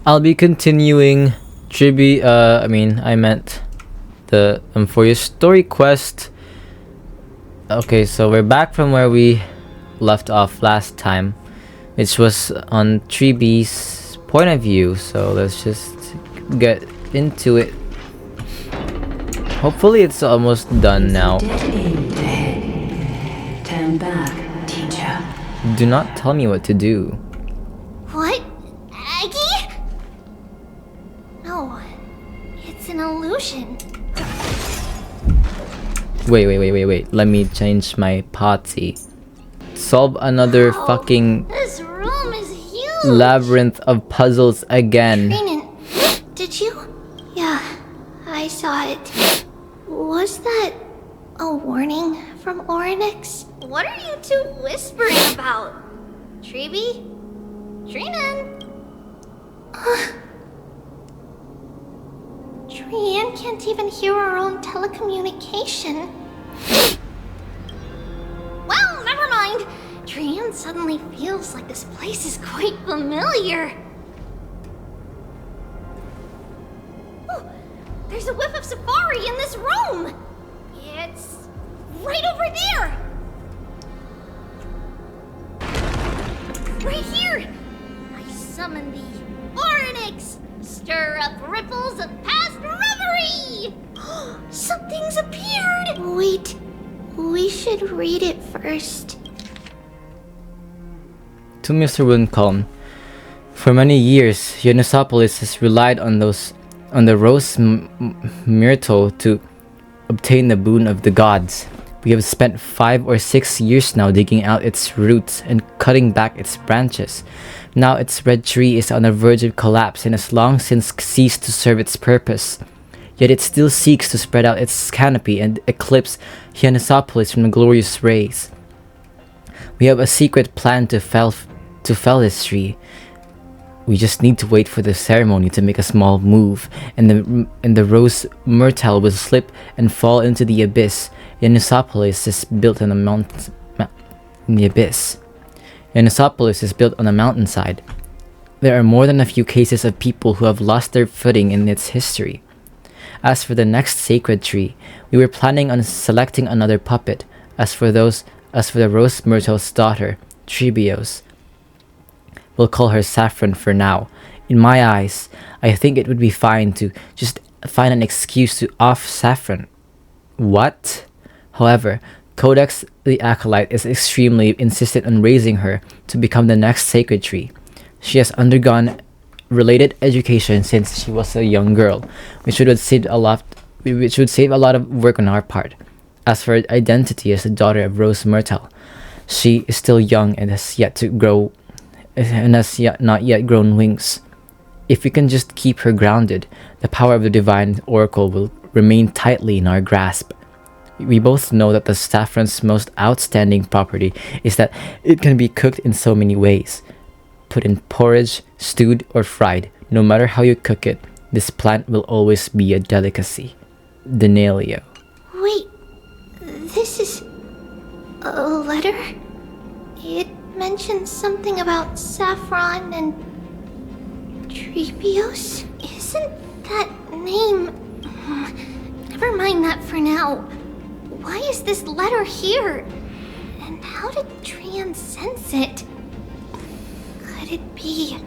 I'll be continuing I meant the Amphoreus story quest. Okay, so we're back from where we left off last time, which was on 3B's point of view. So let's just get into it. Hopefully it's almost done now. Turn back, teacher. Do not tell me what to do. What? Aggie? No, it's an illusion. Wait. Let me change my party. Solve another fucking This room is huge. labyrinth of puzzles again. Phainon, did you? Yeah, I saw it. Was that a warning from Oryx? What are you two whispering about? Treeby? Trinan? Trian can't even hear her own telecommunication. Well, never mind. Trian suddenly feels like this place is quite familiar. Oh, there's a whiff of safari in this room. It's right over there. Right here. I summon thee, Oryx. Stir up ripples of past reverie! Something's appeared! Wait, we should read it first. To Mr. Wincombe, for many years, Unisopolis has relied on the rose myrtle to obtain the boon of the gods. We have spent 5 or 6 years now digging out its roots and cutting back its branches. Now its red tree is on the verge of collapse and has long since ceased to serve its purpose. Yet it still seeks to spread out its canopy and eclipse Hianosopolis from the glorious rays. We have a secret plan to fell this tree. We just need to wait for the ceremony to make a small move, and the rose myrtle will slip and fall into the abyss. Hianosopolis is built on a mountain in the abyss. Hianosopolis is built on a mountainside. There are more than a few cases of people who have lost their footing in its history. As for the next sacred tree, we were planning on selecting another puppet. As for the rose myrtle's daughter, Trebios, we'll call her Saffron for now. In my eyes, I think it would be fine to just find an excuse to off Saffron. What? However, Codex the Acolyte is extremely insistent on raising her to become the next sacred tree. She has undergone related education since she was a young girl, which would save a lot of work on our part. As for her identity as the daughter of Rose Myrtle, she is still young and has not yet grown wings. If we can just keep her grounded, the power of the divine oracle will remain tightly in our grasp. We both know that the saffron's most outstanding property is that it can be cooked in so many ways. Put in porridge, stewed, or fried. No matter how you cook it, this plant will always be a delicacy. Denalio. Wait, this is a letter? It mentions something about saffron and Trebios? Isn't that name... Never mind that for now. Why is this letter here? And how did Trian sense it? Could it be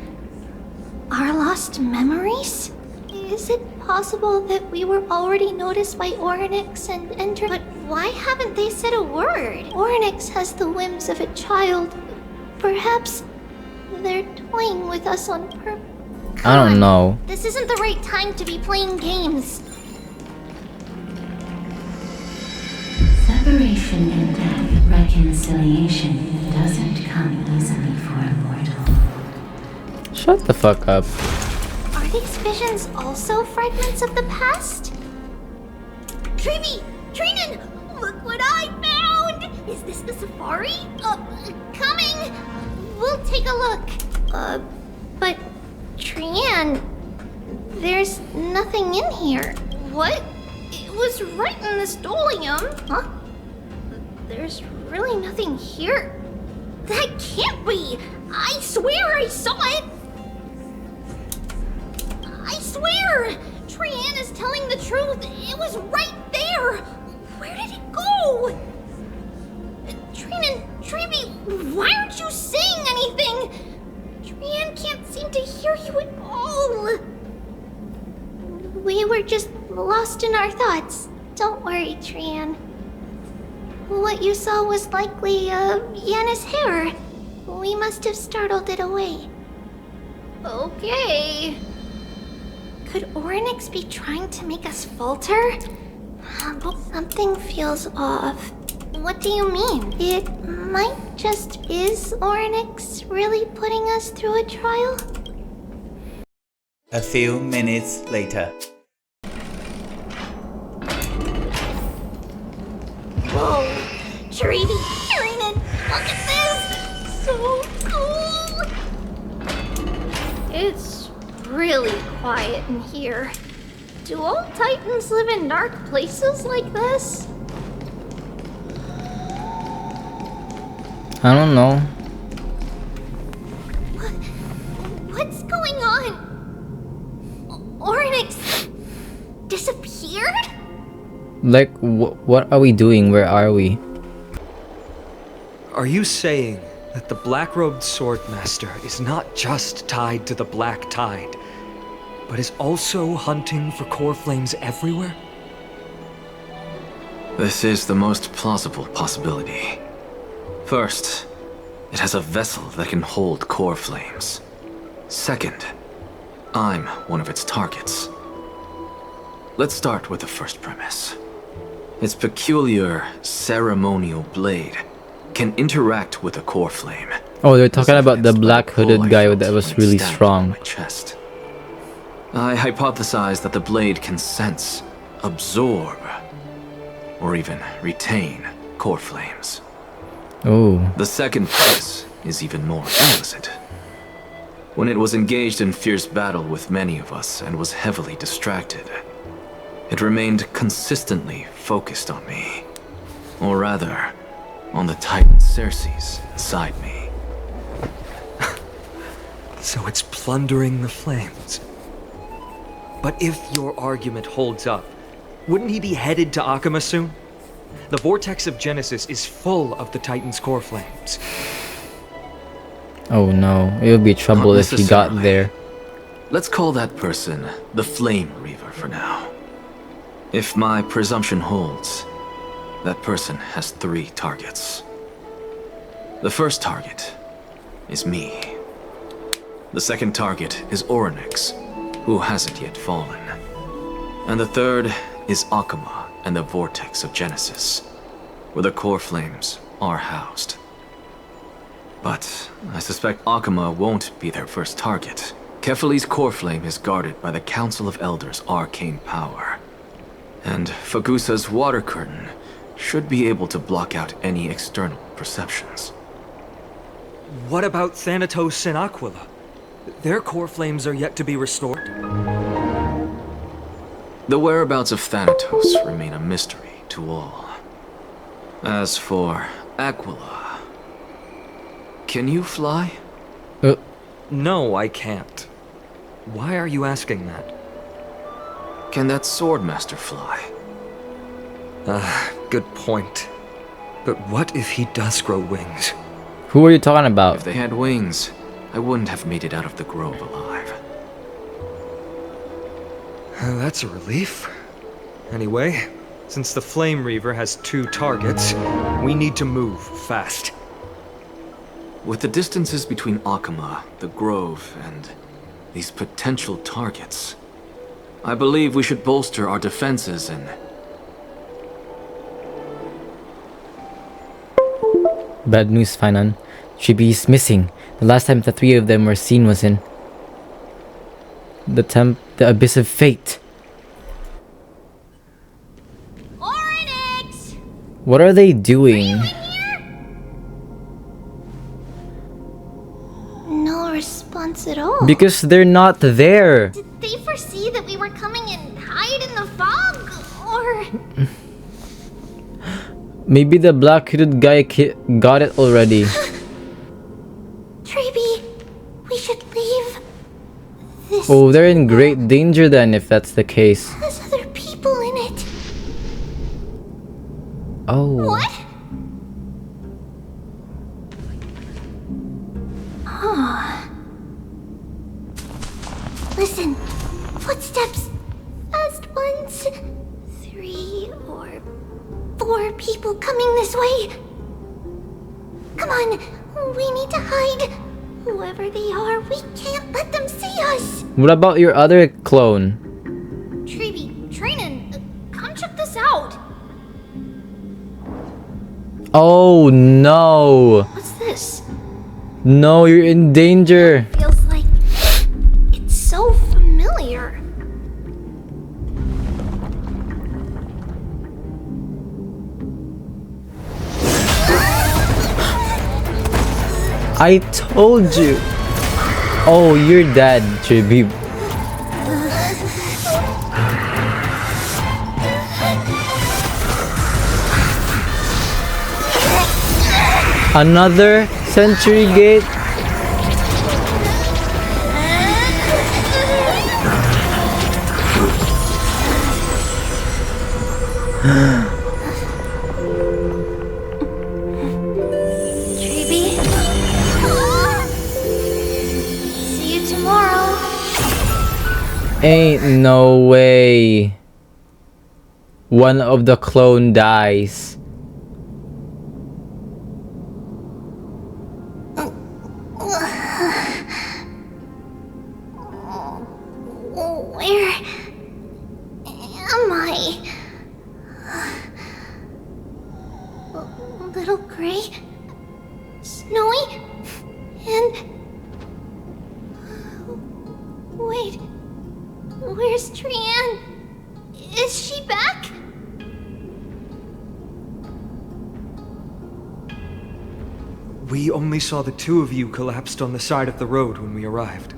our lost memories? Is it possible that we were already noticed by Oryx and entered? But why haven't they said a word? Oryx has the whims of a child. Perhaps they're toying with us on purpose. I don't know. This isn't the right time to be playing games. Separation and death, reconciliation doesn't come easily for a mortal. Shut the fuck up. Are these visions also fragments of the past? Treeby! Trinan! Look what I found! Is this the safari? Coming! We'll take a look. But Trian, there's nothing in here. What? It was right in the stolium. Huh? There's really nothing here. That can't be! I swear I saw it! swear! Trian is telling the truth. It was right there. Where did it go? Trian and Treeby, why aren't you saying anything? Trian can't seem to hear you at all. We were just lost in our thoughts. Don't worry, Trian. What you saw was likely, Yana's hair. We must have startled it away. Okay. Could Orynyx be trying to make us falter? Something feels off. What do you mean? It might just is Orynyx really putting us through a trial? A few minutes later. Whoa! Treeby, Trian, look at this! So cool! It's really quiet in here. Do all Titans live in dark places like this? I don't know. What's going on? Orynyx disappeared? Like, what are we doing? Where are we? Are you saying that the black-robed swordmaster is not just tied to the Black Tide, but is also hunting for core flames everywhere? This is the most plausible possibility. First, it has a vessel that can hold core flames. Second, I'm one of its targets. Let's start with the first premise. Its peculiar ceremonial blade can interact with a core flame. Oh, they're talking about the As evidenced by black hooded pull I guy felt that was when it really stabbed strong. my chest. I hypothesized that the blade can sense, absorb, or even retain core flames. Oh, The second premise is even more explicit. When it was engaged in fierce battle with many of us and was heavily distracted, it remained consistently focused on me. Or rather, on the Titan Circes inside me. So it's plundering the flames. But if your argument holds up, wouldn't he be headed to Akama soon? The vortex of Genesis is full of the Titan's core flames. oh no. It would be trouble Not if he got necessarily. there. Let's call that person the Flame Reaver for now. If my presumption holds, that person has 3 targets. The first target is me. The second target is Orynyx, who hasn't yet fallen. And the third is Akama and the Vortex of Genesis, where the core flames are housed. But I suspect Akama won't be their first target. Kefali's core flame is guarded by the Council of Elders' arcane power. And Fagusa's water curtain should be able to block out any external perceptions. What about Thanatos and Aquila? Their core flames are yet to be restored. The whereabouts of Thanatos remain a mystery to all. As for Aquila, can you fly? No, I can't. Why are you asking that? Can that Swordmaster fly? Good point. But what if he does grow wings? Who are you talking about? If they had wings, I wouldn't have made it out of the grove alive. That's a relief. Anyway, since the Flame Reaver has 2 targets, we need to move fast. With the distances between Akama, the grove, and these potential targets, I believe we should bolster our defenses and... Bad news, Phainon. Chibi is missing. The last time the 3 of them were seen was in the Abyss of Fate. Orynyx! What are they doing? No response at all. Because they're not there. Did they foresee that we were coming and hide in the fog? Or... Maybe the black-hooded guy got it already. Treeby, we should leave. This Oh, they're in great danger then if that's the case. has other people in it. Oh. What? Oh. Listen, footsteps. Fast ones. 3 or 4 people coming this way. Come on, we need to hide. Whoever they are, we can't let them see us. What about your other clone? Treeby, Phainon, come check this out. Oh no. What's this? No, you're in danger. Feels like it's so familiar. I told you. Oh, you're dead, Chibi. Another Century Gate? Treeby. See you tomorrow. Ain't no way. One of the clone dies. Where am I? Little gray, snowy, and wait, where's Trianne? Is she back? We only saw the two of you collapsed on the side of the road when we arrived.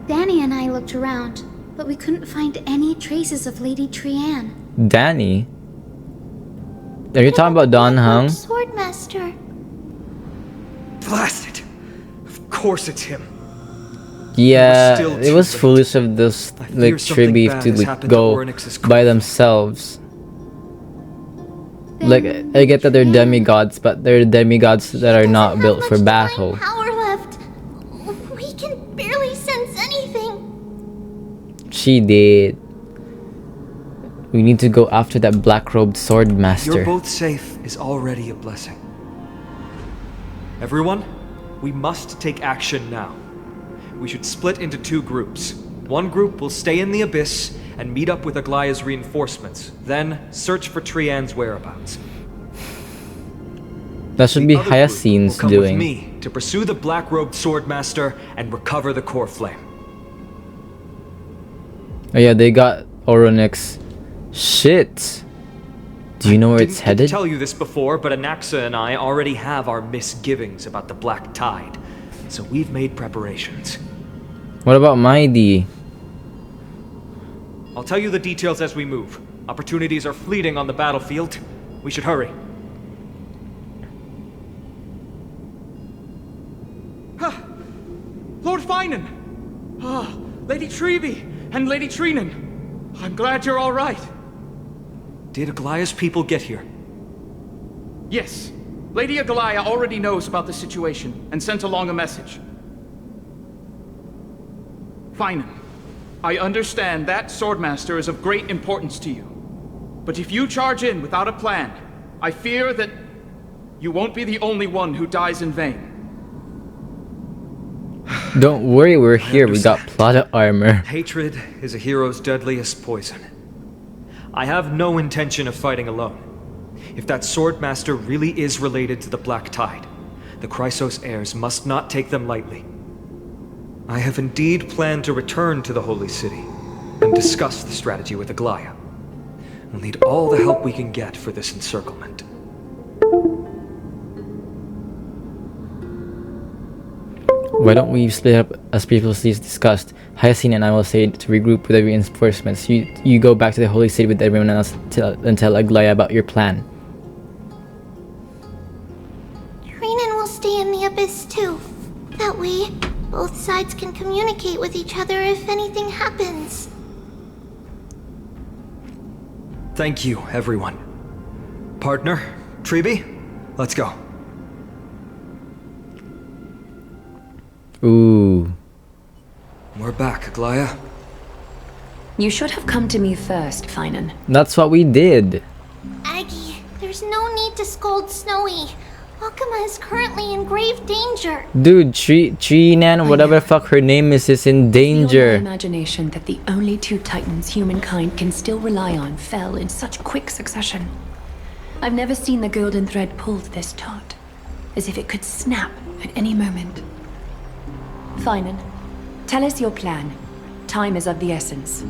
Danny and I looked around, but we couldn't find any traces of Lady Trianne. Danny? Are you talking about Don Hung? Swordmaster. Blast it! Of course it's him. Yeah, still it too was late. foolish of those I fear like something tribute bad to has like happened to go Oryx's by crew. themselves. Like I get that they're demigods, but they're demigods that are not Doesn't built have for much divine battle. power left. We can barely sense anything. She did. We need to go after that black-robed sword You're master. both safe is already a blessing. Everyone, we must take action now. We should split into 2 groups. One group will stay in the abyss and meet up with Aglaya's reinforcements, then search for Trianne's whereabouts. That should The be other group will Hyacine's come with doing. me to pursue the black-robed swordmaster and recover the core flame. Oh yeah, they got Oronix. Shit. Do you know where it's Didn't get to headed? tell you this before, but Anaxa and I already have our misgivings about the Black Tide, so we've made preparations. What about Mydei? I'll tell you the details as we move. Opportunities are fleeting on the battlefield. We should hurry. Lord Phainon! Ah, Lady Treeby and Lady Phainon. I'm glad you're all right. Did Aglaya's people get here? Yes, Lady Aglaya already knows about the situation and sent along a message. Phainon, I understand that Swordmaster is of great importance to you. But if you charge in without a plan, I fear that you won't be the only one who dies in vain. Don't worry, we're here. We got plot armor. Hatred is a hero's deadliest poison. I have no intention of fighting alone. If that Swordmaster really is related to the Black Tide, the Chrysos heirs must not take them lightly. I have indeed planned to return to the Holy City and discuss the strategy with Aglaya. We'll need all the help we can get for this encirclement. Why don't we split up as previously discussed? Hyacine and I will say to regroup with the reinforcements. You go back to the Holy City with everyone else and tell Aglaya about your plan. Phainon will stay in the abyss too. That way, both sides can communicate with each other if anything happens. Thank you, everyone. Partner, Treeby, let's go. Ooh. We're back, Aglaya. You should have come to me first, Phainon. That's what we did. Aggie, there's no need to scold Snowy. Akuma is currently in grave danger. Dude, Treenan, whatever the fuck her name is in Beyond danger. my imagination that the only two titans humankind can still rely on fell in such quick succession. I've never seen the golden thread pulled this taut, as if it could snap at any moment. Phainon, tell us your plan. Time is of the essence.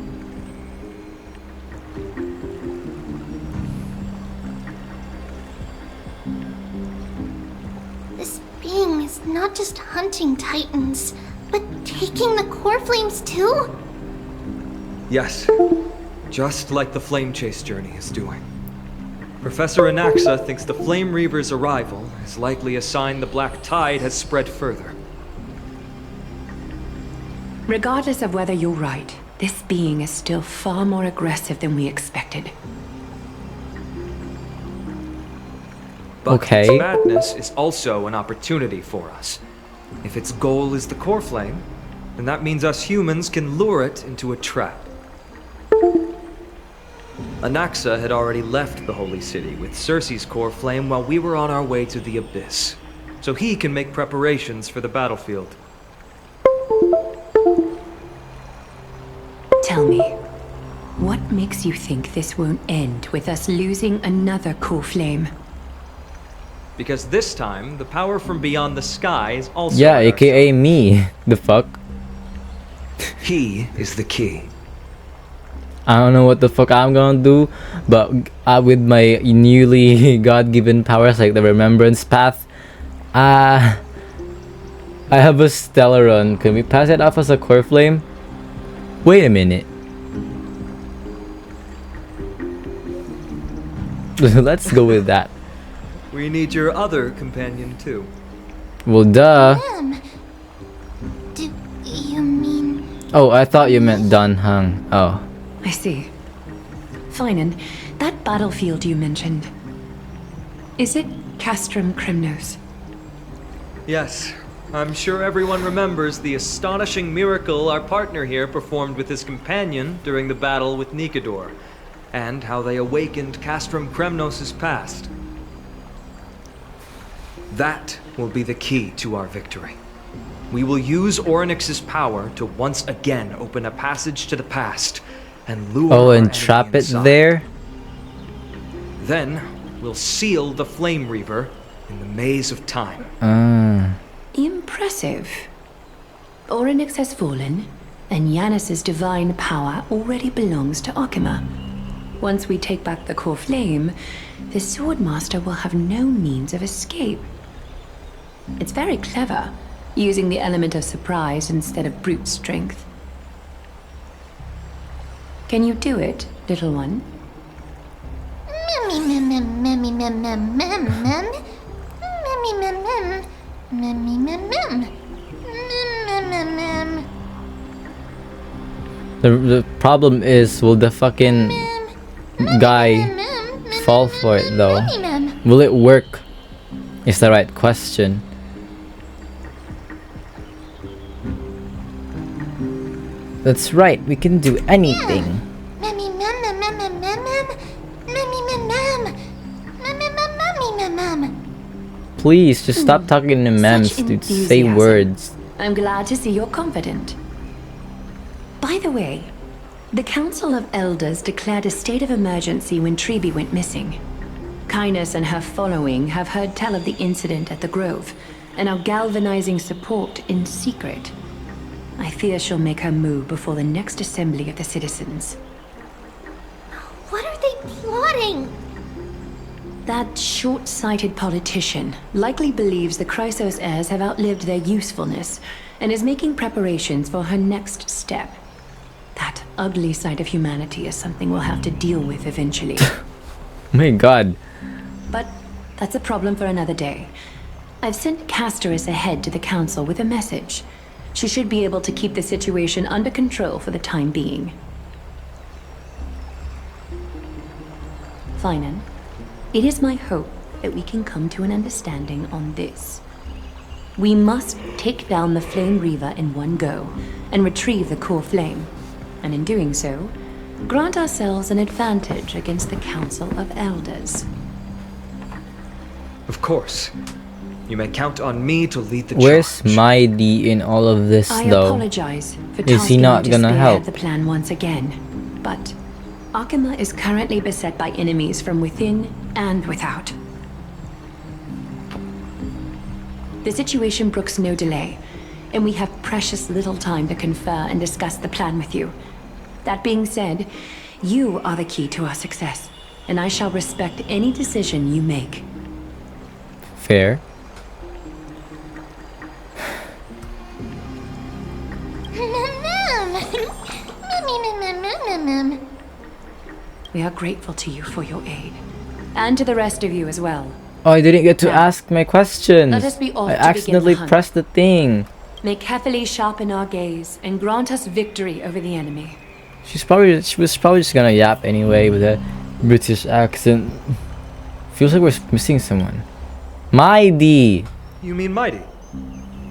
This being is not just hunting titans, but taking the core flames too? Yes, just like the Flame Chase journey is doing. Professor Anaxa thinks the Flame Reaver's arrival is likely a sign the Black Tide has spread further. Regardless of whether you're right, this being is still far more aggressive than we expected. But Okay. its madness is also an opportunity for us. If its goal is the core flame, then that means us humans can lure it into a trap. Anaxa had already left the Holy City with Cersei's core flame while we were on our way to the Abyss, so he can make preparations for the battlefield. Tell me, what makes you think this won't end with us losing another core flame? Because this time, the power from beyond the sky is also Yeah, at our aka me. The fuck? side. He is the key. I don't know what the fuck I'm gonna do, but with my newly God-given powers like the Remembrance Path, I have a Stellaron. Can we pass it off as a core flame? Wait a minute. Let's go with that. We need your other companion too. Well, duh. Do you mean... Oh, I thought you meant Don Hung. Oh. I see. Phainon, that battlefield you mentioned, is it Castrum Kremnos? Yes, I'm sure everyone remembers the astonishing miracle our partner here performed with his companion during the battle with Nikador, and how they awakened Castrum Kremnos' past. That will be the key to our victory. We will use Orynyx's power to once again open a passage to the past and lure Oh, our and enemy trap it inside. there? Then we'll seal the Flame Reaver in the maze of time. Impressive. Orynyx has fallen, and Yanis's divine power already belongs to Akuma. Once we take back the core flame, the Swordmaster will have no means of escape. It's very clever, using the element of surprise instead of brute strength. Can you do it, little one? The problem is, will the fucking guy fall for it though? Will it work? Is the right question. That's right, we can do anything. Please, just stop talking in memes, Such dude. Say enthusiasm. words. I'm glad to see you're confident. By the way, the Council of Elders declared a state of emergency when Treeby went missing. Kynus and her following have heard tell of the incident at the Grove, and are galvanizing support in secret. I fear she'll make her move before the next assembly of the citizens. What are they plotting? That short-sighted politician likely believes the Chrysos heirs have outlived their usefulness, and is making preparations for her next step. That ugly side of humanity is something we'll have to deal with eventually. My god. But that's a problem for another day. I've sent Castorus ahead to the council with a message. She should be able to keep the situation under control for the time being. Phainon, it is my hope that we can come to an understanding on this. We must take down the Flame Reaver in one go and retrieve the core flame, and in doing so, grant ourselves an advantage against the Council of Elders. Of course. You may count on me to lead the Where's charge. Mydei in all of this, I though? apologize for Is he tasking not you to gonna spearhead help? the plan once again, but Akuma is currently beset by enemies from within and without. The situation brooks no delay, and we have precious little time to confer and discuss the plan with you. That being said, you are the key to our success, and I shall respect any decision you make. Fair. We are grateful to you for your aid, and to the rest of you as well. Oh, I didn't get to Now, ask my questions. let us be off I to begin the accidentally hunt. pressed the thing. May carefully sharpen our gaze and grant us victory over the enemy. She was probably just gonna yap anyway with a British accent. Feels like we're missing someone. Mydei. You mean Mydei?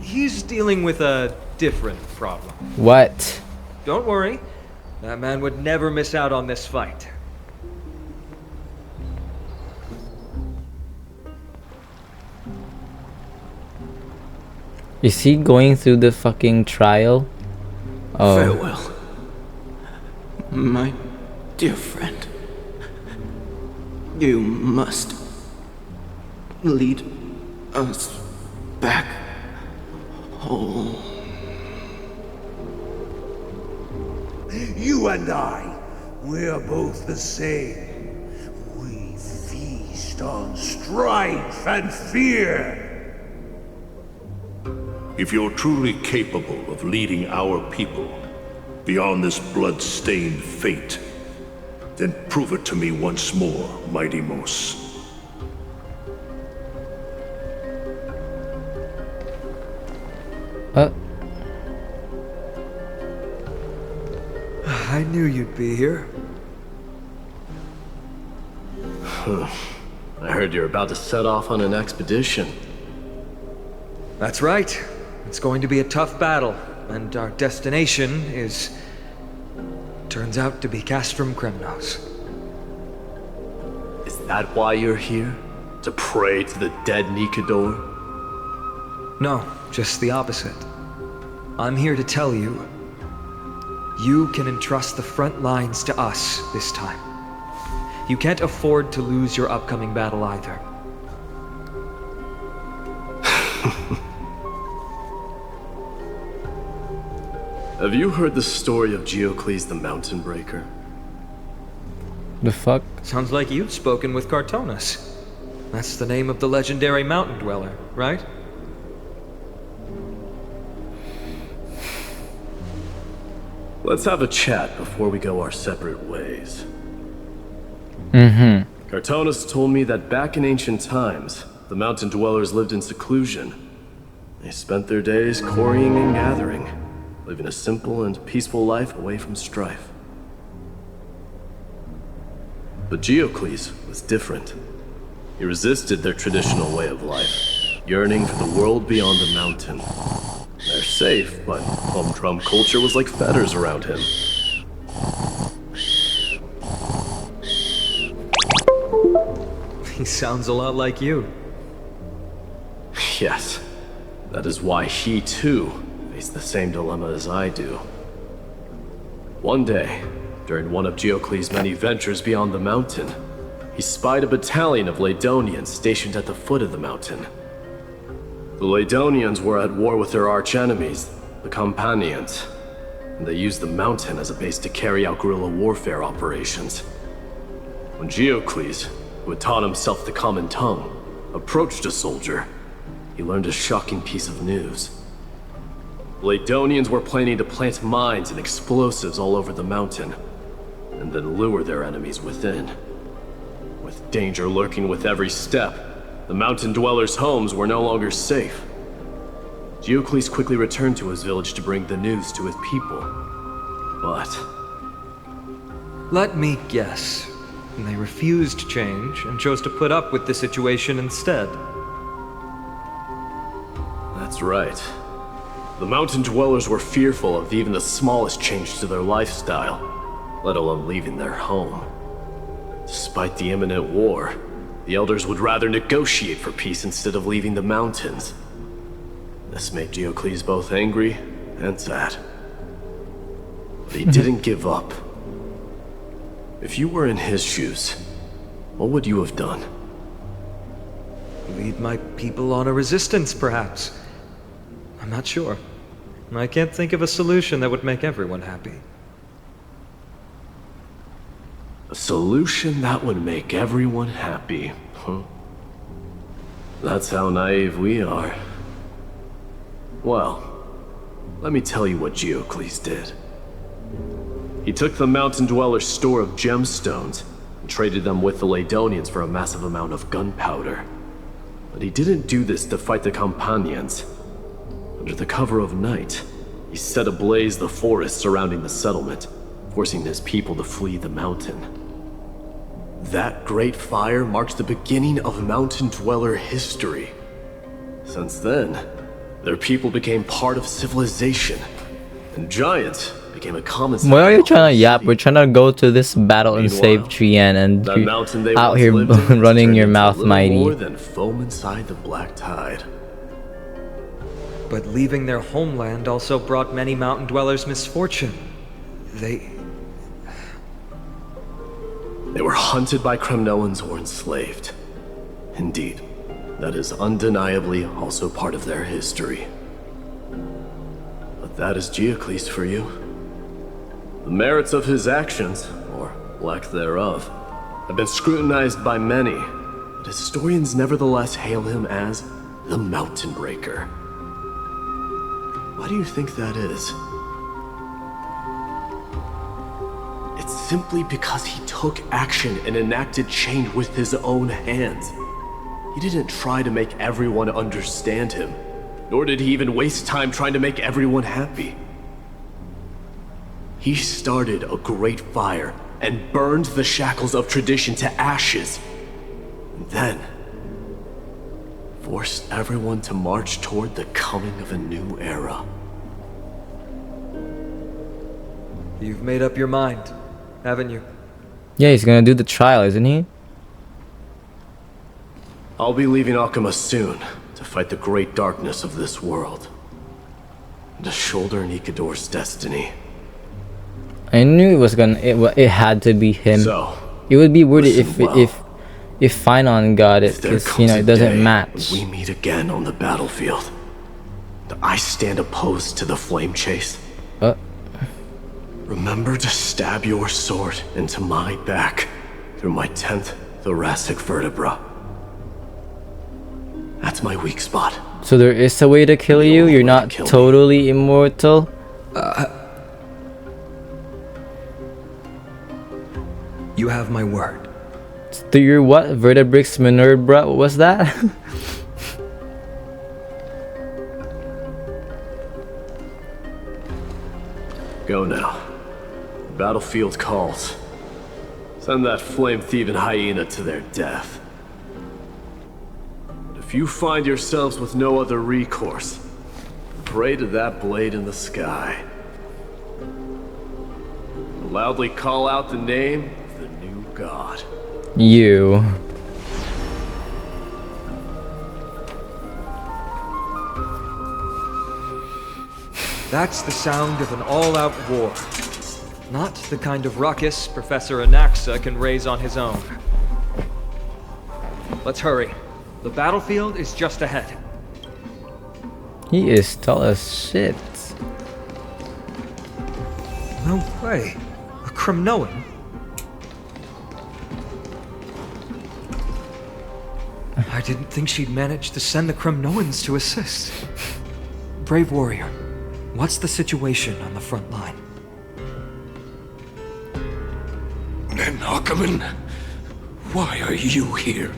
He's dealing with a different problem. What? Don't worry. That man would never miss out on this fight. Is he going through the fucking trial? Oh. Farewell, my dear friend. You must lead us back home. You and I, we're both the same. We feast on strife and fear. If you're truly capable of leading our people beyond this blood-stained fate, then prove it to me once more, Mighty Mos. I knew you'd be here. I heard you're about to set off on an expedition. That's right. It's going to be a tough battle, and our destination is... turns out to be Castrum Kremnos. Is that why you're here? To pray to the dead Nikador? No, just the opposite. I'm here to tell you, you can entrust the front lines to us this time. You can't afford to lose your upcoming battle either. Have you heard the story of Geocles the Mountain Breaker? The fuck? Sounds like you've spoken with Cartonus. That's the name of the legendary mountain dweller, right? Let's have a chat before we go our separate ways. Cartonus told me that back in ancient times, the mountain dwellers lived in seclusion. They spent their days quarrying and gathering, living a simple and peaceful life away from strife. But Geocles was different. He resisted their traditional way of life, yearning for the world beyond the mountain. They're safe, but humdrum culture was like fetters around him. He sounds a lot like you. Yes, that is why he too faced the same dilemma as I do. One day, during one of Geocles' many ventures beyond the mountain, he spied a battalion of Laedonians stationed at the foot of the mountain. The Laedonians were at war with their arch-enemies, the Companions, and they used the mountain as a base to carry out guerrilla warfare operations. When Geocles, who had taught himself the common tongue, approached a soldier, he learned a shocking piece of news. The Laedonians were planning to plant mines and explosives all over the mountain, and then lure their enemies within. With danger lurking with every step, the mountain dwellers' homes were no longer safe. Geocles quickly returned to his village to bring the news to his people. But Let me guess. They refused change and chose to put up with the situation instead. that's right. The mountain dwellers were fearful of even the smallest change to their lifestyle, let alone leaving their home. Despite the imminent war, the elders would rather negotiate for peace instead of leaving the mountains. This made Geocles both angry and sad. But he didn't give up. If you were in his shoes, what would you have done? Lead my people on a resistance, perhaps. I'm not sure. I can't think of a solution that would make everyone happy. A solution that would make everyone happy, huh? That's how naive we are. Well, let me tell you what Geocles did. He took the mountain dwellers' store of gemstones and traded them with the Ladonians for a massive amount of gunpowder. But he didn't do this to fight the Companions. Under the cover of night, he set ablaze the forest surrounding the settlement, forcing his people to flee the mountain. That great fire marked the beginning of mountain dweller history. Since then, their people became part of civilization, and giants became a common sight. Why are you trying to yap? We're trying to go to this battle and save Trian, and you're out here running your mouth, Mydei. More than foam inside the black tide. But leaving their homeland also brought many mountain dwellers misfortune. They were hunted by Kremnoans or enslaved. Indeed, that is undeniably also part of their history. But that is Geocles for you. The merits of his actions, or lack thereof, have been scrutinized by many, but historians nevertheless hail him as the Mountain Breaker. Why do you think that is? It's simply because he took action and enacted change with his own hands. He didn't try to make everyone understand him, nor did he even waste time trying to make everyone happy. He started a great fire and burned the shackles of tradition to ashes. And then forced everyone to march toward the coming of a new era. You've made up your mind, haven't you? Yeah, he's gonna do the trial, isn't he? I'll be leaving Akama soon to fight the great darkness of this world. And to shoulder Nikador's destiny. I knew it was gonna. It had to be him. So, it would be weird if Phainon got it, because it doesn't match. We meet again on the battlefield. I stand opposed to the flame chase. Remember to stab your sword into my back through my 10th thoracic vertebra. That's my weak spot. So there is a way to kill you? You're not totally immortal? You have my word. So you're what? Vertebrix Minerva? What was that? Go now. The battlefield calls. Send that flame-thieving hyena to their death. But if you find yourselves with no other recourse, pray to that blade in the sky. Loudly call out the name of the new god. You. That's the sound of an all-out war. Not the kind of ruckus Professor Anaxa can raise on his own. Let's hurry. The battlefield is just ahead. He is tall as shit. No way. A Kremnoan? I didn't think she'd manage to send the Kremnoans to assist. Brave warrior, what's the situation on the front line? Ackerman, why are you here?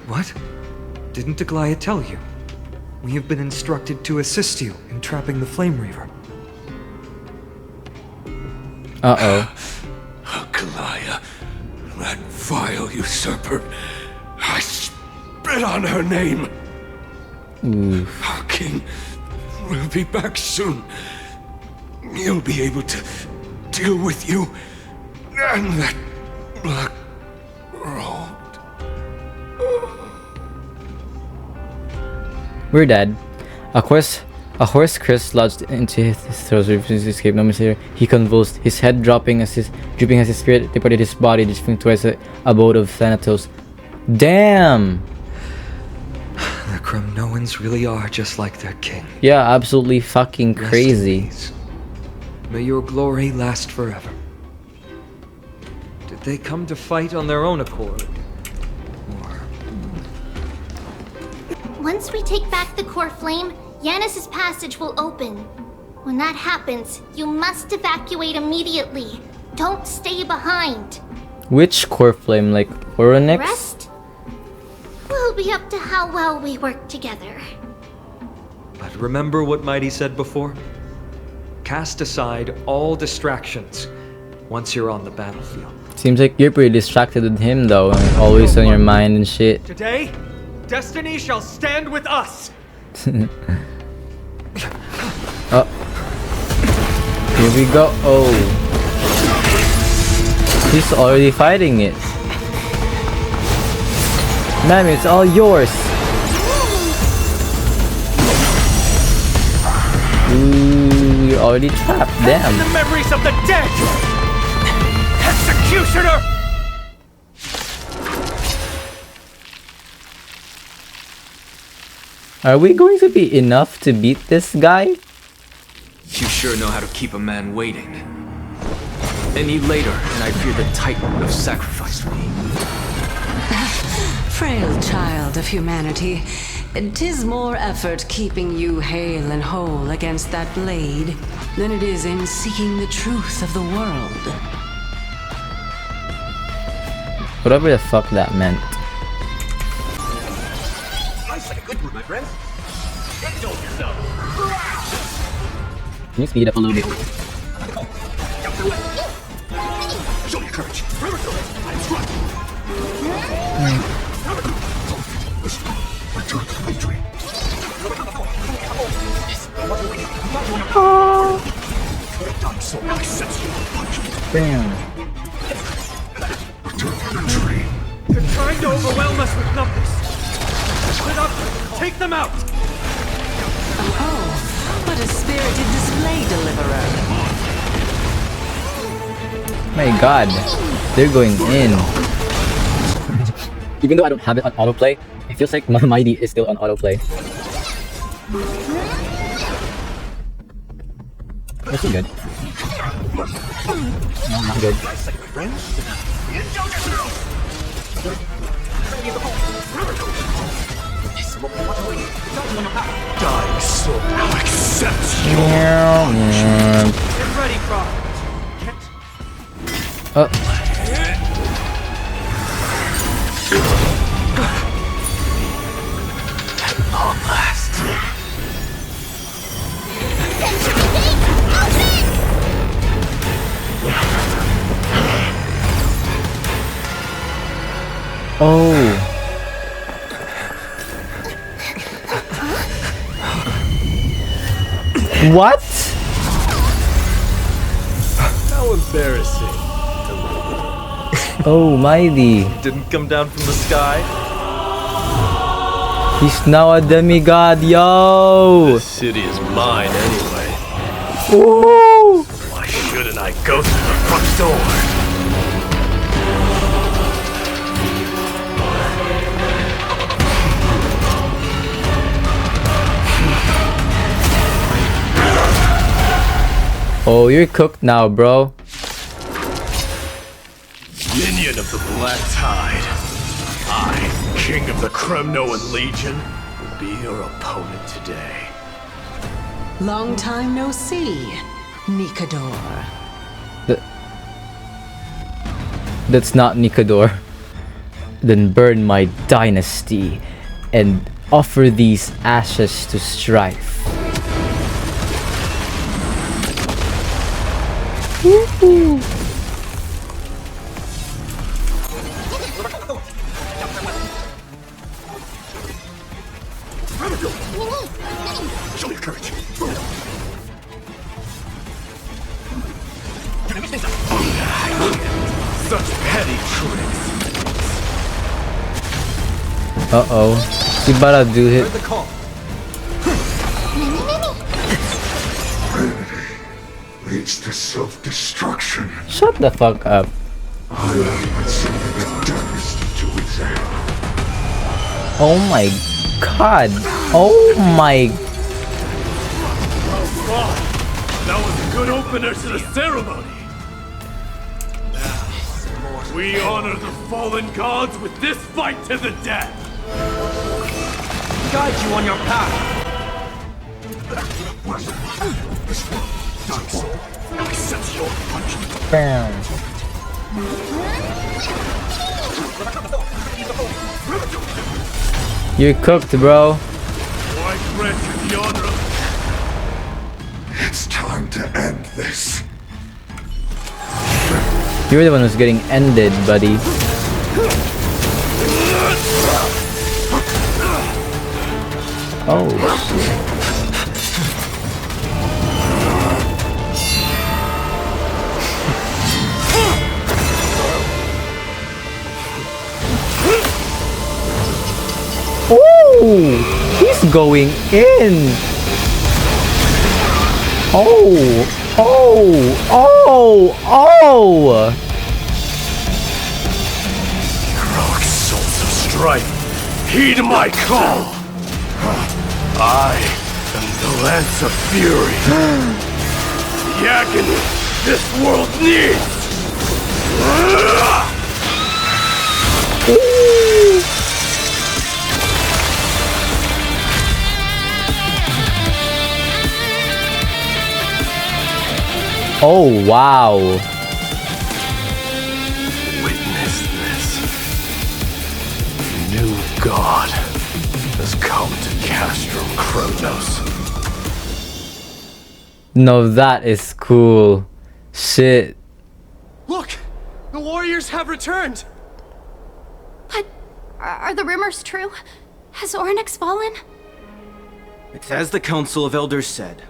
What? Didn't Aglaya tell you? We have been instructed to assist you in trapping the Flame Reaver. Uh-oh. Kalaya, that vile usurper. I spit on her name. Oof. Our king will be back soon. He'll be able to deal with you and that black road. We're dead. A horse crest lodged into his throat, refusing to escape. No here. He convulsed, his head drooping as his spirit departed his body, drifting towards the abode of Thanatos. Damn! The Kremnoans really are just like their king. Yeah, absolutely fucking Rest in crazy. peace. May your glory last forever. Did they come to fight on their own accord? Or... Once we take back the core flame, Yanis's passage will open. When that happens, you must evacuate immediately. Don't stay behind. Which core flame, like Oronix? Rest will be up to how well we work together. But remember what Mydei said before? Cast aside all distractions once you're on the battlefield. Seems like you're pretty distracted with him though, and always on your mind and shit. Today, destiny shall stand with us. Oh. Here we go. Oh. He's already fighting it. Man, it's all yours. Ooh, you're already trapped. Damn. The memories of the dead! Executioner! Are we going to be enough to beat this guy? You sure know how to keep a man waiting. Any later, and I fear the Titan would have sacrificed me. Frail child of humanity, 'tis more effort keeping you hale and whole against that blade than it is in seeking the truth of the world. Whatever the fuck that meant. Life's like a good brew, my friend. Indulge yourself. Can you speed up a little bit? Show your courage. Let's run. Return to victory. So I sense your punishment. Damn. Return to victory. They're trying to overwhelm us with numbers. Split up! Take them out! Oh, what a spirited display, deliverer. My god. They're going in. Even though I don't have it on autoplay, it feels like my Mydei is still on autoplay. This is good. No, not good. Dying soul now accepts you. Get ready, Crawford. At long last. Oh. What? How embarrassing. Oh, Mydei. Didn't come down from the sky. He's now a demigod, yo! This city is mine anyway. Ooh. Why shouldn't I go through the front door? Oh, you're cooked now, bro. Minion of the Black Tide. I, King of the Kremnoan Legion, will be your opponent today. Long time no see, Nikador. That's not Nikador. Then burn my dynasty and offer these ashes to Strife. Woohoo! Show your courage. Such petty tricks. Uh-oh. He about to do hit. Heard the call. Leads to self-destruction. Shut the fuck up. I put something that does to its end. Oh my god. Oh my. That was a good opener to the ceremony. Now, we honor the fallen gods with this fight to the death. Guide you on your path. Accept your punishment. Bam. You're cooked, bro. Why grant you the honor of... It's time to end this. You're the one who's getting ended, buddy. Oh shit. Oh, he's going in. Oh, oh, oh, oh. Heroic souls of strife, heed my call. I am the Lance of Fury. The agony this world needs. Oh wow. Witness this. New God has come to castrum Kronos. No, that is cool. Shit. Look! The warriors have returned! But are the rumors true? Has Ornyx fallen? It's as the Council of Elders said.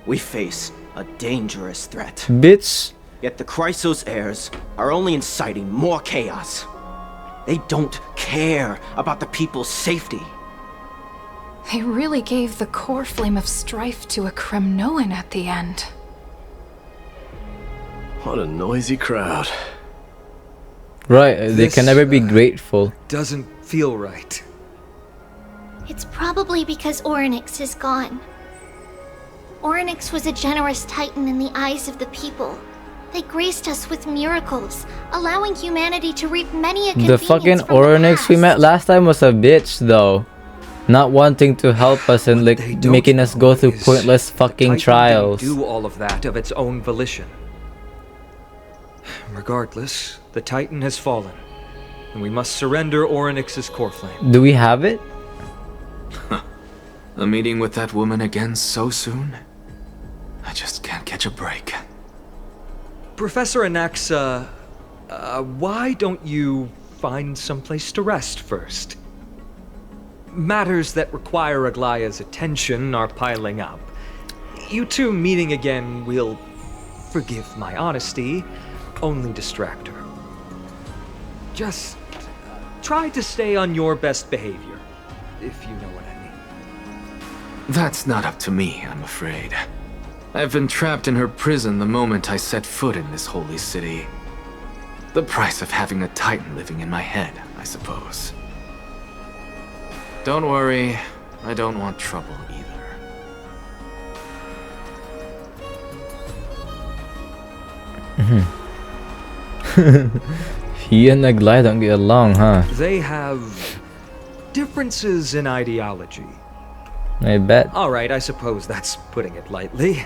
We face a dangerous threat. Bitch. Yet the Chrysos heirs are only inciting more chaos. They don't care about the people's safety. They really gave the core flame of strife to a Kremnoan at the end. What a noisy crowd. Right, they can never be grateful. Doesn't feel right. It's probably because Ornyx is gone. Ornyx was a generous titan in the eyes of the people. They graced us with miracles, allowing humanity to reap many a The convenience fucking from the Ornyx we past. met last time was a bitch though. Not wanting to help us and like making us go through pointless fucking Titan trials. didn't do all of that of its own volition. Regardless, the Titan has fallen, and we must surrender Ornyx's core flame. Do we have it? A meeting with that woman again so soon? I just can't catch a break. Professor Anaxa, why don't you find someplace to rest first? Matters that require Aglaya's attention are piling up. You two meeting again will, forgive my honesty, only distract her. Just try to stay on your best behavior, if you know what I mean. That's not up to me, I'm afraid. I've been trapped in her prison the moment I set foot in this holy city. The price of having a Titan living in my head, I suppose. Don't worry, I don't want trouble either. He and Aglaya don't get along, huh? They have differences in ideology. I bet. Alright, I suppose that's putting it lightly.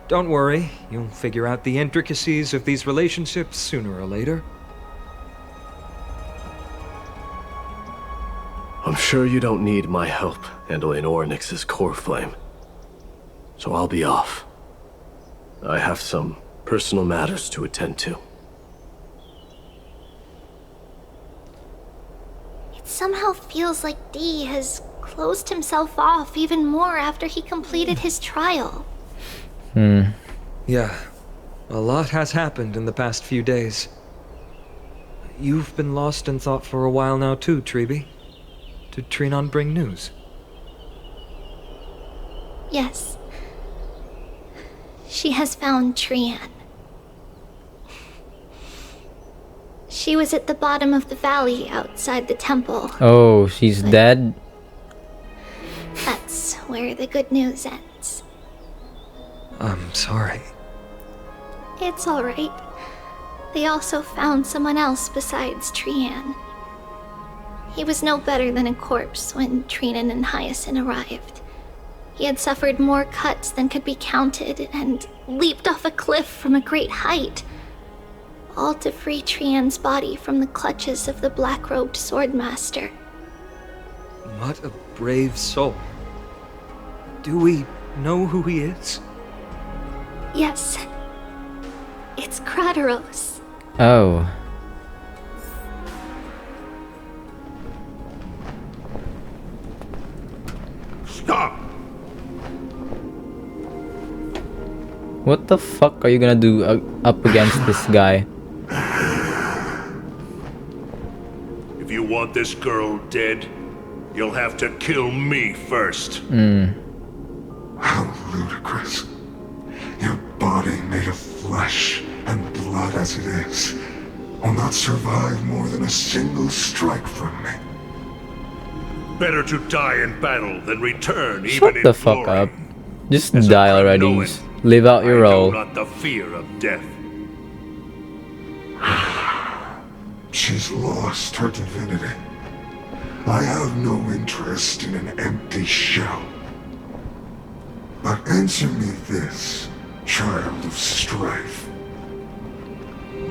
Don't worry, you'll figure out the intricacies of these relationships sooner or later. I'm sure you don't need my help handling Ornyx's core flame. So I'll be off. I have some personal matters to attend to. It somehow feels like D has closed himself off even more after he completed his trial. Yeah, a lot has happened in the past few days. You've been lost in thought for a while now too, Treeby. Did Phainon bring news? Yes. She has found Trian. She was at the bottom of the valley outside the temple. Oh, she's dead? That's where the good news ends. I'm sorry. It's alright. They also found someone else besides Trian. He was no better than a corpse when Trinan and Hyacinth arrived. He had suffered more cuts than could be counted and leaped off a cliff from a great height, all to free Trian's body from the clutches of the black-robed swordmaster. What a brave soul. Do we know who he is? Yes. It's Krateros. Oh. Stop! What the fuck are you gonna do up against this guy? If you want this girl dead, you'll have to kill me first. How ludicrous. Your body made of flesh and blood as it is will not survive more than a single strike from me. Better to die in battle than return even Shut in the fuck glory. up. Just die already. Just live out your I role. know not the fear of death. She's lost her divinity. I have no interest in an empty shell. But answer me this, child of strife.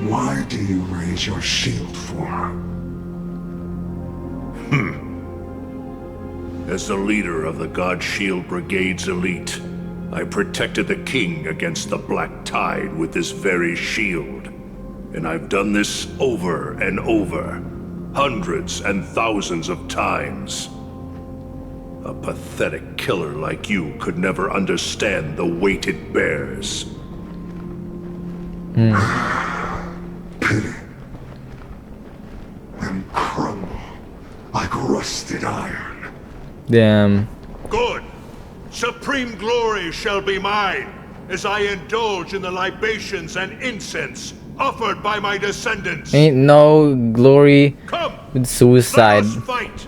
Why do you raise your shield for her? As the leader of the God Shield Brigade's elite, I protected the king against the Black Tide with this very shield. And I've done this over and over, hundreds and thousands of times. A pathetic killer like you could never understand the weight it bears. Pity. And crumble like rusted iron. Damn. Good! Supreme glory shall be mine, as I indulge in the libations and incense offered by my descendants. Ain't no glory with suicide. Let us fight!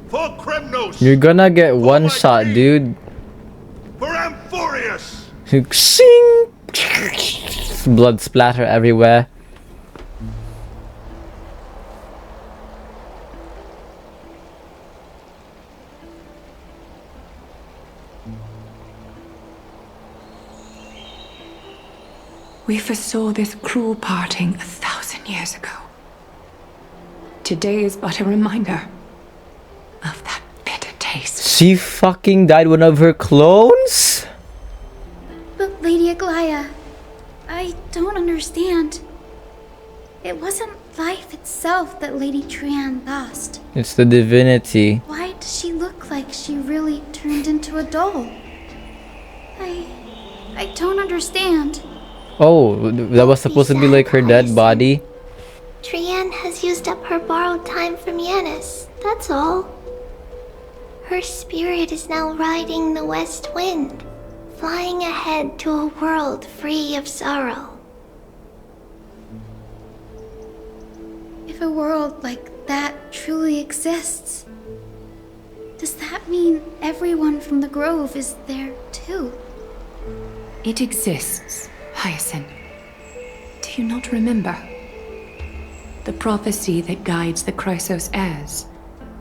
For Kremnos! You're gonna get one shot, dude. For Amphoreus! Sing! Blood splatter everywhere. We foresaw this cruel parting 1,000 years ago. Today is but a reminder of that bitter taste. She fucking died one of her clones? But Lady Aglaya, I don't understand. It wasn't life itself that Lady Trian lost. It's the divinity. Why does she look like she really turned into a doll? I don't understand. Oh, that was supposed to be like her dead body? Trian has used up her borrowed time from Yanis, that's all. Her spirit is now riding the west wind, flying ahead to a world free of sorrow. If a world like that truly exists, does that mean everyone from the Grove is there too? It exists, Hyacinth. Do you not remember? The prophecy that guides the Chrysos heirs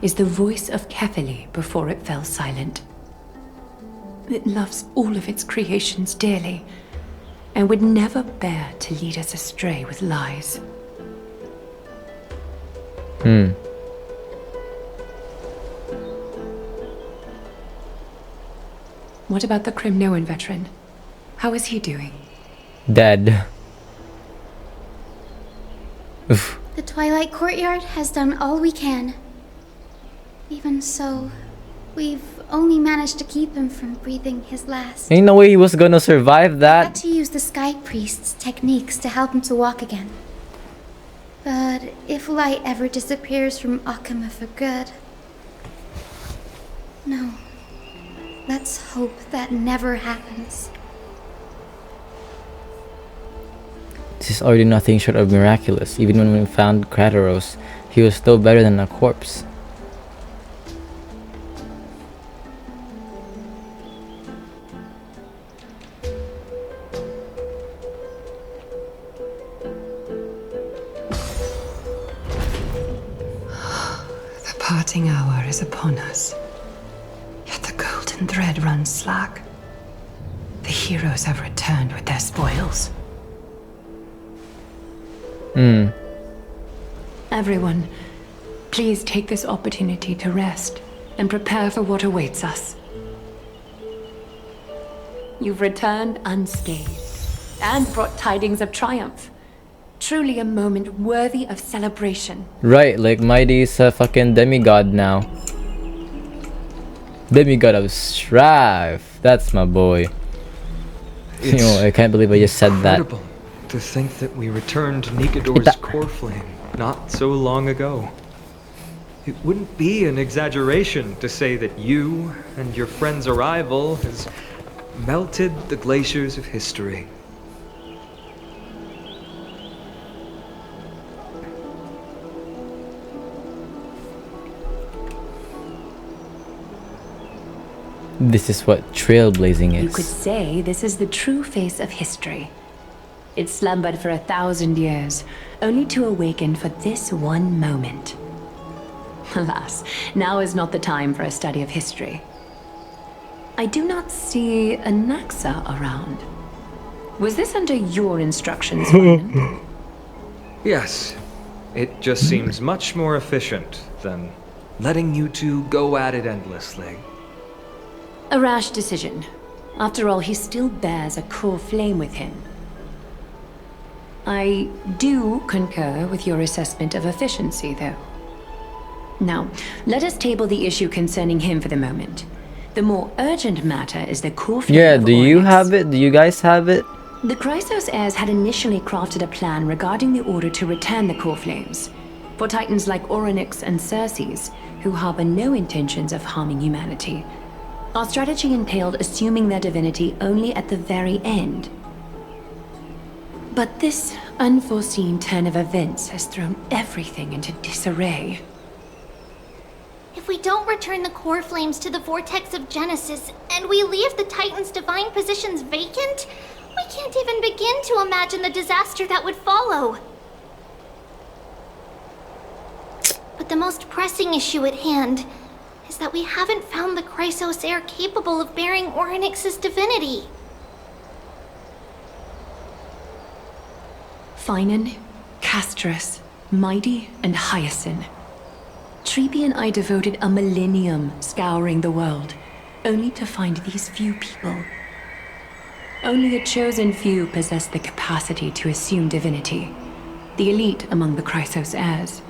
is the voice of Kefili before it fell silent. It loves all of its creations dearly and would never bear to lead us astray with lies. What about the Crimnoan veteran? How is he doing? Dead. Oof. The Twilight Courtyard has done all we can. Even so, we've only managed to keep him from breathing his last. Ain't no way he was gonna survive I had that. to use the Sky Priest's techniques to help him to walk again. But if light ever disappears from Akama for good... No. Let's hope that never happens. This is already nothing short of miraculous. Even when we found Kratos, he was still better than a corpse. The parting hour is upon us. Yet the golden thread runs slack. The heroes have returned with their spoils. Everyone, please take this opportunity to rest and prepare for what awaits us. You've returned unscathed and brought tidings of triumph. Truly a moment worthy of celebration. Right, like Mydei's a fucking demigod now. Demigod of strife. That's my boy. You know, I can't believe I just said that. Incredible to think that we returned Nikador's core flame not so long ago. It wouldn't be an exaggeration to say that you and your friend's arrival has melted the glaciers of history. This is what trailblazing is. You could say this is the true face of history. It slumbered for 1,000 years, only to awaken for this one moment. Alas, now is not the time for a study of history. I do not see a Naxa around. Was this under your instructions, Phainon? Yes, it just seems much more efficient than letting you two go at it endlessly. A rash decision. After all, he still bears a core flame with him. I do concur with your assessment of efficiency, though. Now, let us table the issue concerning him for the moment. The more urgent matter is the core flame. Yeah, of do you Oryx. have it? Do you guys have it? The Chrysos heirs had initially crafted a plan regarding the order to return the core flames. For titans like Oryx and Circes, who harbor no intentions of harming humanity, our strategy entailed assuming their divinity only at the very end. But this unforeseen turn of events has thrown everything into disarray. If we don't return the core flames to the vortex of Genesis, and we leave the Titan's divine positions vacant, we can't even begin to imagine the disaster that would follow. But the most pressing issue at hand is that we haven't found the Chrysos heir capable of bearing Oryx's divinity. Phainon, Castrus, Mydei, and Hyacinth. Treeby and I devoted a millennium scouring the world, only to find these few people. Only a chosen few possess the capacity to assume divinity, the elite among the Chrysos heirs.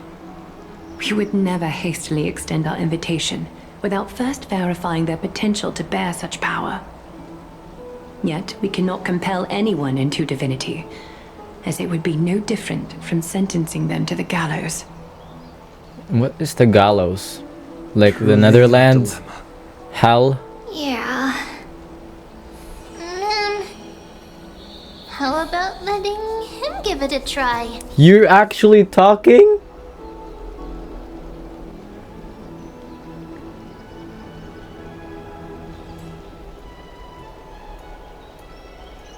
We would never hastily extend our invitation without first verifying their potential to bear such power. Yet we cannot compel anyone into divinity, as it would be no different from sentencing them to the gallows. What is the gallows? Like the Netherlands? Hell? Yeah. How about letting him give it a try? You're actually talking?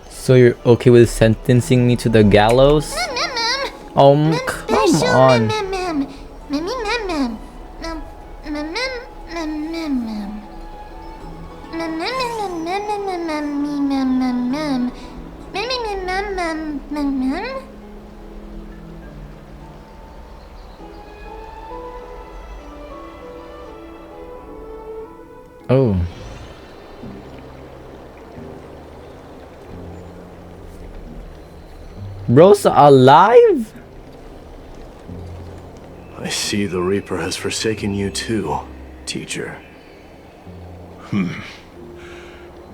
So you're okay with sentencing me to the gallows? Come on. Oh. Bro's alive? I see the Reaper has forsaken you too, teacher.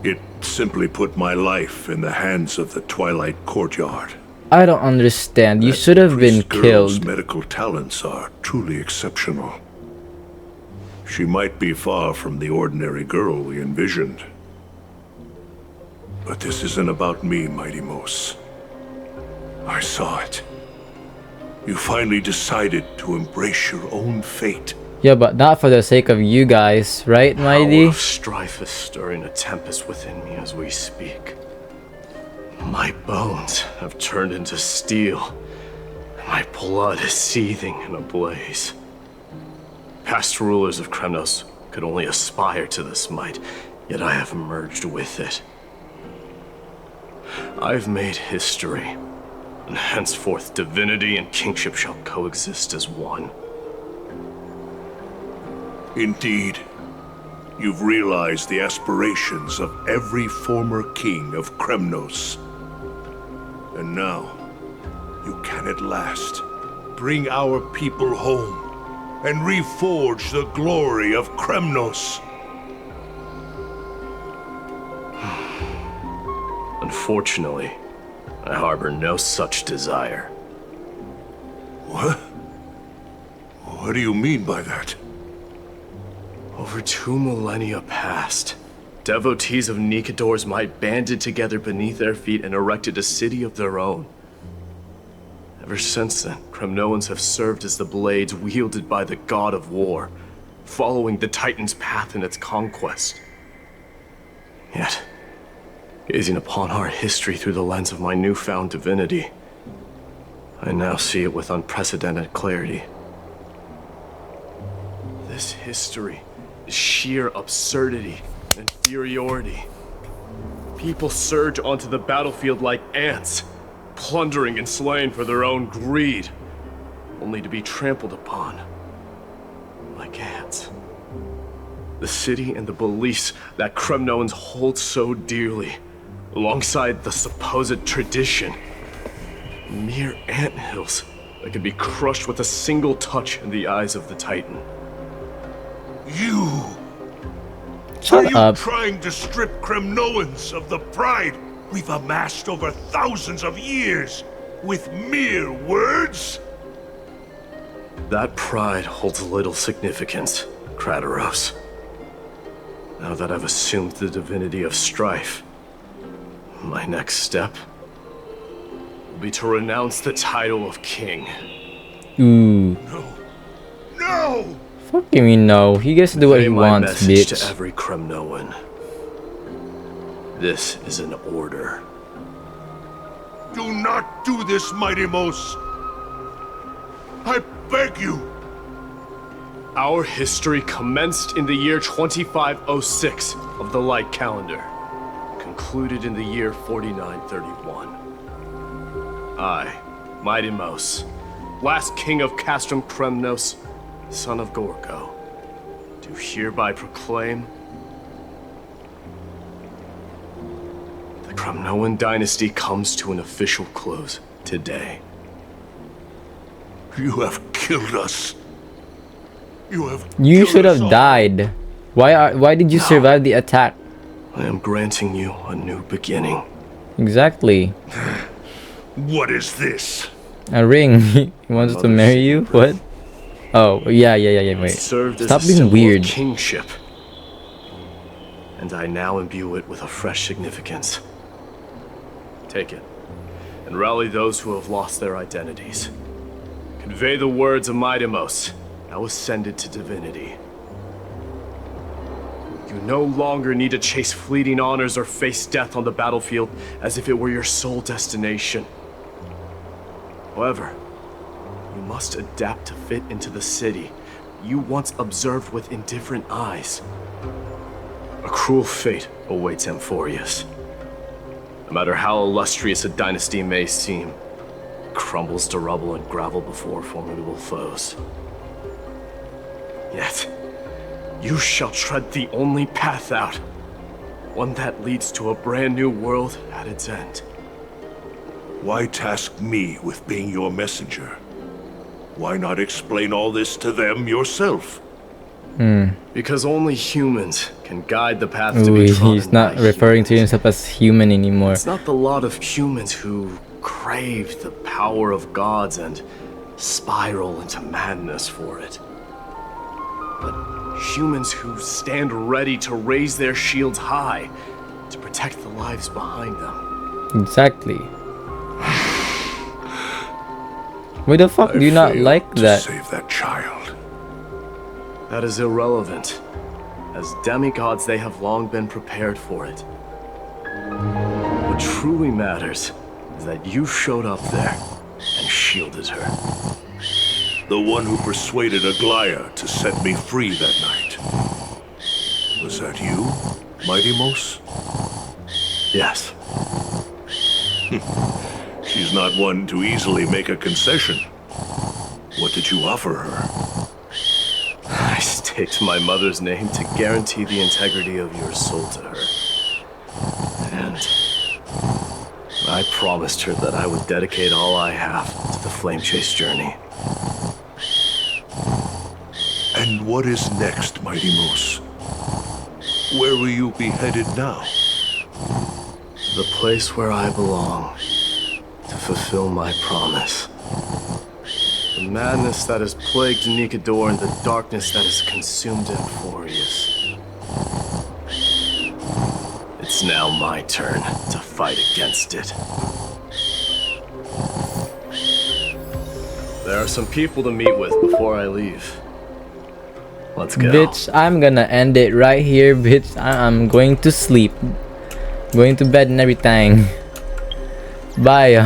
It simply put my life in the hands of the Twilight Courtyard. I don't understand. You should have been Girl's killed. medical talents are truly exceptional. She might be far from the ordinary girl we envisioned. But this isn't about me, Mighty Mos. I saw it. You finally decided to embrace your own fate. Yeah, but not for the sake of you guys, right, Mydei? Power of strife is stirring a tempest within me as we speak. My bones have turned into steel, and my blood is seething in a blaze. Past rulers of Kremnos could only aspire to this might, yet I have merged with it. I've made history, and henceforth divinity and kingship shall coexist as one. Indeed, you've realized the aspirations of every former king of Kremnos. And now, you can at last bring our people home and reforge the glory of Kremnos. Unfortunately, I harbor no such desire. What? What do you mean by that? Over 2 millennia past, devotees of Nikador's might banded together beneath their feet and erected a city of their own. Ever since then, Kremnoans have served as the blades wielded by the god of war, following the Titan's path in its conquest. Yet, gazing upon our history through the lens of my newfound divinity, I now see it with unprecedented clarity. This history is sheer absurdity and inferiority. People surge onto the battlefield like ants, plundering and slaying for their own greed, only to be trampled upon like ants. The city and the beliefs that Kremnoans hold so dearly, alongside the supposed tradition, mere anthills that can be crushed with a single touch in the eyes of the Titan. You! Shut Are up. you trying to strip Kremnoans of the pride we've amassed over thousands of years with mere words? That pride holds little significance, Krateros. Now that I've assumed the divinity of strife, my next step will be to renounce the title of king. Ooh. No! Fuck you mean no. He gets to do what he Convey my wants, message bitch. to every Kremnoan. This is an order. Do not do this, Mighty Mos! I beg you! Our history commenced in the year 2506 of the Light Calendar, concluded in the year 4931. I, Mighty Mos, last king of Castrum Kremnos, son of Gorgo, do hereby proclaim the Kremnoan dynasty comes to an official close today. You have killed us. You should have died. Why did you survive the attack? I am granting you a new beginning. Exactly. What is this? A ring. He wants to marry you? What? Oh, yeah, wait. Served as Stop a being symbol weird. of kingship. And I now imbue it with a fresh significance. Take it, and rally those who have lost their identities. Convey the words of Mighty Mos, now ascended to divinity. You no longer need to chase fleeting honors or face death on the battlefield as if it were your sole destination. However, you must adapt to fit into the city you once observed with indifferent eyes. A cruel fate awaits Amphoreus. No matter how illustrious a dynasty may seem, it crumbles to rubble and gravel before formidable foes. Yet, you shall tread the only path out, one that leads to a brand new world at its end. Why task me with being your messenger? Why not explain all this to them yourself? Because only humans can guide the path to Ooh, be trodden he's not by referring to humans. himself as human anymore. It's not the lot of humans who crave the power of gods and spiral into madness for it, but humans who stand ready to raise their shields high to protect the lives behind them. Exactly. Why the fuck do you not like that? Save that child. That is irrelevant. As demigods, they have long been prepared for it. What truly matters is that you showed up there and shielded her. The one who persuaded Aglaya to set me free that night. Was that you, Mydei? Yes. She's not one to easily make a concession. What did you offer her? I staked my mother's name to guarantee the integrity of your soul to her. And I promised her that I would dedicate all I have to the Flame Chase journey. And what is next, Mydei? Where will you be headed now? The place where I belong, to fulfill my promise. The madness that has plagued Nikador and the darkness that has consumed Amphoreus. It's now my turn to fight against it. There are some people to meet with before I leave. Let's go. Bitch, I'm gonna end it right here, bitch. I'm going to sleep. Going to bed and everything. Bye.